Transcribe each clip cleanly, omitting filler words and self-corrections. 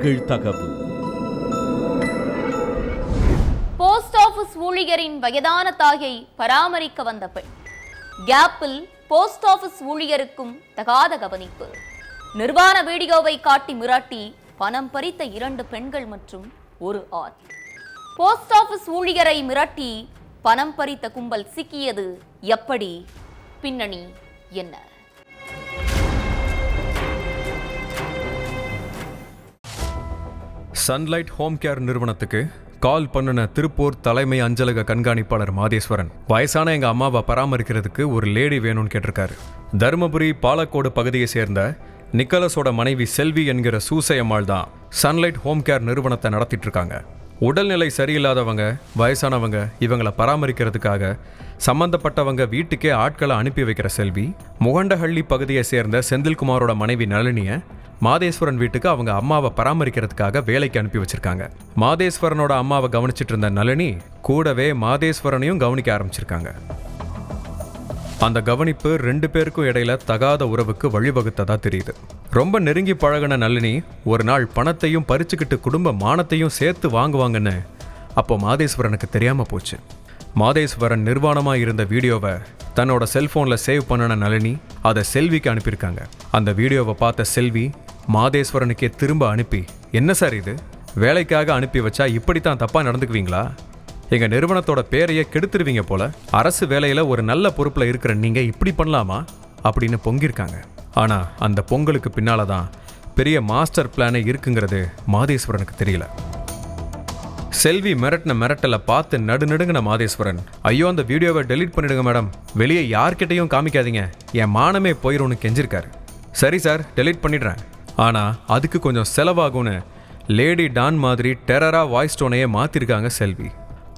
நிகழ்தகவு. Post office ஊழியரின் வயதான தாயை பராமரிக்க வந்த பெண். கேப்பில் போஸ்ட் ஆபீஸ் ஊழியருக்கும் தகாத கவனிப்பு. நிர்வாண வீடியோவை காட்டி மிரட்டி பணம் பறித்த 2 பெண்கள் மற்றும் ஒரு ஆண். போஸ்ட் ஆபீஸ் ஊழியரை மிரட்டி பணம் பறித்த கும்பல் சிக்கியது எப்படி? பின்னணி என்ன? சன்லைட் ஹோம் கேர் நிறுவனத்துக்கு கால் பண்ணின திருப்பூர் தலைமை அஞ்சலக கண்காணிப்பாளர் மாதேஸ்வரன் வயசான எங்க அம்மாவை பராமரிக்கிறதுக்கு ஒரு லேடி வேணும்னு கேட்டிருக்காரு. தருமபுரி பாலக்கோடு பகுதியை சேர்ந்த நிக்கலஸோட மனைவி செல்வி என்கிற சூசையம்மாள் தான் சன்லைட் ஹோம் கேர் நிறுவனத்தை நடத்திட்டு இருக்காங்க. உடல்நிலை சரியில்லாதவங்க, வயசானவங்க இவங்களை பராமரிக்கிறதுக்காக சம்பந்தப்பட்டவங்க வீட்டுக்கே ஆட்களை அனுப்பி வைக்கிற செல்வி, முகண்டஹள்ளி பகுதியை சேர்ந்த செந்தில்குமாரோட மனைவி நளினியை மாதேஸ்வரன் வீட்டுக்கு அவங்க அம்மாவை பராமரிக்கிறதுக்காக வேலைக்கு அனுப்பி வச்சிருக்காங்க. மாதேஸ்வரனோட அம்மாவை கவனிச்சிட்டு இருந்த நளினி கூடவே மாதேஸ்வரனையும் கவனிக்க ஆரம்பிச்சிருக்காங்க. அந்த கவனிப்பு 2 பேருக்கும் இடையில தகாத உறவுக்கு வழிவகுத்ததா தெரியுது. ரொம்ப நெருங்கி பழகின நளினி ஒரு நாள் பணத்தையும் பறிச்சுக்கிட்டு குடும்ப மானத்தையும் சேர்த்து வாங்குவாங்கன்னு அப்போ மாதேஸ்வரனுக்கு தெரியாம போச்சு. மாதேஸ்வரன் நிர்வாணமா இருந்த வீடியோவை தன்னோட செல்போன்ல சேவ் பண்ணின நளினி அதை செல்விக்கு அனுப்பியிருக்காங்க. அந்த வீடியோவை பார்த்த செல்வி மாதேஸ்வரனுக்கே திரும்ப அனுப்பி, என்ன சார் இது, வேலைக்காக அனுப்பி வச்சா இப்படித்தான் தப்பா நடந்துக்குவீங்களா? எங்க நிறுவனத்தோட பேரையே கெடுத்துருவீங்க போல. அரசு வேலையில ஒரு நல்ல பொறுப்புல இருக்கிற நீங்க இப்படி பண்ணலாமா அப்படின்னு பொங்கிருக்காங்க. ஆனா அந்த பொங்கலுக்கு பின்னாலதான் பெரிய மாஸ்டர் பிளானே இருக்குங்கிறது மாதேஸ்வரனுக்கு தெரியல. செல்வி மிரட்டலை பார்த்து நடுநடுங்கின மாதேஸ்வரன், ஐயோ அந்த வீடியோவை டெலீட் பண்ணிடுங்க மேடம், வெளியே யார்கிட்டையும் காமிக்காதீங்க, என் மானமே போயிரும்னு கெஞ்சிருக்காரு. சரி சார், டெலீட் பண்ணிடுறேன், ஆனா அதுக்கு கொஞ்சம் செலவாகும்னு லேடி டான் மாதிரி டெரரா வாய்ஸ் டோனையே மாத்திருக்காங்க செல்வி.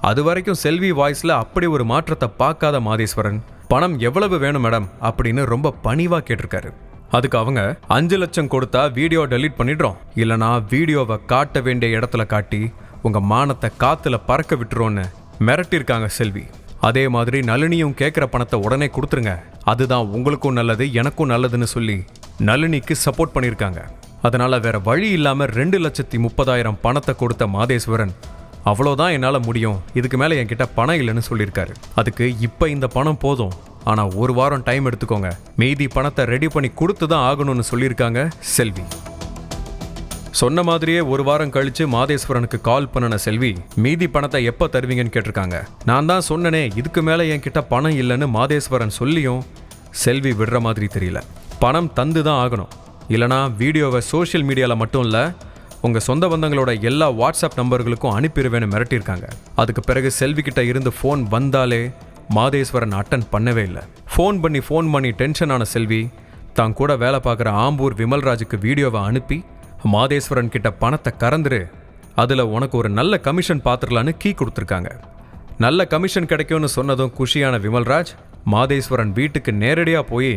அது வரைக்கும் செல்வி வாய்ஸ்ல அப்படி ஒரு மாற்றத்தை பார்க்காத மாதேஸ்வரன், பணம் எவ்வளவு வேணும் மேடம் அப்படின்னு ரொம்ப பணிவா கேட்டிருக்காரு. அதுக்கு அவங்க 5 லட்சம் கொடுத்தா வீடியோ டெலீட் பண்ணிடுறோம், இல்லனா வீடியோவை காட்ட வேண்டிய இடத்துல காட்டி உங்க மானத்தை காத்துல பறக்க விட்டுருவோன்னு மிரட்டிருக்காங்க செல்வி. அதே மாதிரி நளினியும் கேட்குற பணத்தை உடனே கொடுத்துருங்க, அதுதான் உங்களுக்கும் நல்லது எனக்கும் நல்லதுன்னு சொல்லி நளினிக்கு சப்போர்ட் பண்ணியிருக்காங்க. அதனால வேற வழி இல்லாம 2,30,000 பணத்தை கொடுத்த மாதேஸ்வரன், அவ்வளோதான் என்னால் முடியும், இதுக்கு மேலே என்கிட்ட பணம் இல்லைன்னு சொல்லியிருக்காரு. அதுக்கு இப்போ இந்த பணம் போதும், ஆனால் 1 வாரம் டைம் எடுத்துக்கோங்க, மீதி பணத்தை ரெடி பண்ணி கொடுத்து தான் ஆகணும்னு சொல்லியிருக்காங்க செல்வி. சொன்ன மாதிரியே 1 வாரம் கழிச்சு மாதேஸ்வரனுக்கு கால் பண்ணின செல்வி, மீதி பணத்தை எப்போ தருவீங்கன்னு கேட்டிருக்காங்க. நான் தான் சொன்னனே இதுக்கு மேலே என்கிட்ட பணம் இல்லைன்னு மாதேஸ்வரன் சொல்லியும் செல்வி விடுற மாதிரி தெரியல. பணம் தந்து தான் ஆகணும், இல்லைனா வீடியோவை சோஷியல் மீடியாவில் மட்டும் இல்லை உங்கள் சொந்த பந்தங்களோட எல்லா வாட்ஸ்அப் நம்பர்களுக்கும் அனுப்பிடுவேன்னு மிரட்டியிருக்காங்க. அதுக்கு பிறகு செல்வி கிட்ட இருந்து ஃபோன் வந்தாலே மாதேஸ்வரன் அட்டன் பண்ணவே இல்லை. ஃபோன் பண்ணி டென்ஷனான செல்வி தான் கூட வேலை பார்க்குற ஆம்பூர் விமல்ராஜுக்கு வீடியோவை அனுப்பி, மாதேஸ்வரன் கிட்ட பணத்தை கறந்துரு, அதில் உனக்கு ஒரு நல்ல கமிஷன் பார்த்துக்கலான்னு கீ கொடுத்துருக்காங்க. நல்ல கமிஷன் கிடைக்கும்னு சொன்னதும் குஷியான விமல்ராஜ் மாதேஸ்வரன் வீட்டுக்கு நேரடியாக போய்,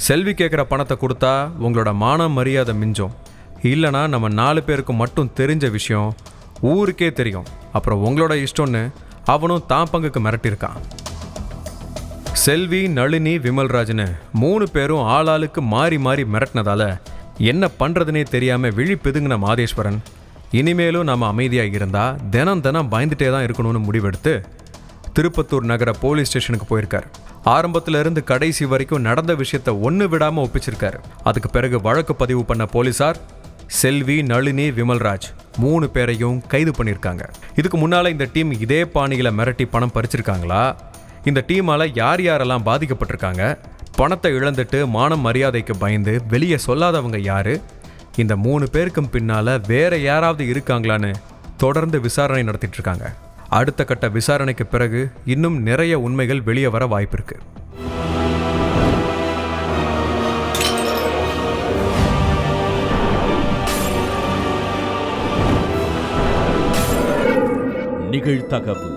செல்வி கேட்குற பணத்தை கொடுத்தா உங்களோட மானம் மரியாதை மிஞ்சும், இல்லைனா நம்ம 4 பேருக்கு மட்டும் தெரிஞ்ச விஷயம் ஊருக்கே தெரியும், அப்புறம் உங்களோட இஷ்டம்னு அவனும் தான் பங்குக்கு மிரட்டியிருக்கான். செல்வி, நளினி, விமல்ராஜ்னு 3 பேரும் ஆளாளுக்கு மாறி மிரட்டினதால என்ன பண்றதுனே தெரியாம விழி பிதுங்கின மாதேஸ்வரன், இனிமேலும் நாம அமைதியா இருந்தா தினம் பயந்துட்டே தான் இருக்கணும்னு முடிவெடுத்து திருப்பத்தூர் நகர போலீஸ் ஸ்டேஷனுக்கு போயிருக்காரு. ஆரம்பத்துல இருந்து கடைசி வரைக்கும் நடந்த விஷயத்த ஒண்ணு விடாம ஒப்பிச்சிருக்காரு. அதுக்கு பிறகு வழக்கு பதிவு பண்ண போலீசார் செல்வி, நளினி, விமல்ராஜ் 3 பேரையும் கைது பண்ணியிருக்காங்க. இதுக்கு முன்னால இந்த டீம் இதே பாணியில மிரட்டி பணம் பறிச்சிருக்காங்களா? இந்த டீமால யாரெல்லாம் பாதிக்கப்பட்டிருக்காங்க? பணத்தை இழந்துட்டு மானம் மரியாதைக்கு பயந்து வெளியே சொல்லாதவங்க யாரு? இந்த 3 பேருக்கும் பின்னால வேற யாராவது இருக்காங்களான்னு தொடர்ந்து விசாரணை நடத்திட்டு இருக்காங்க. அடுத்த கட்ட விசாரணைக்கு பிறகு இன்னும் நிறைய உண்மைகள் வெளியே வர வாய்ப்பு இருக்கு. நிகழ்தகவு.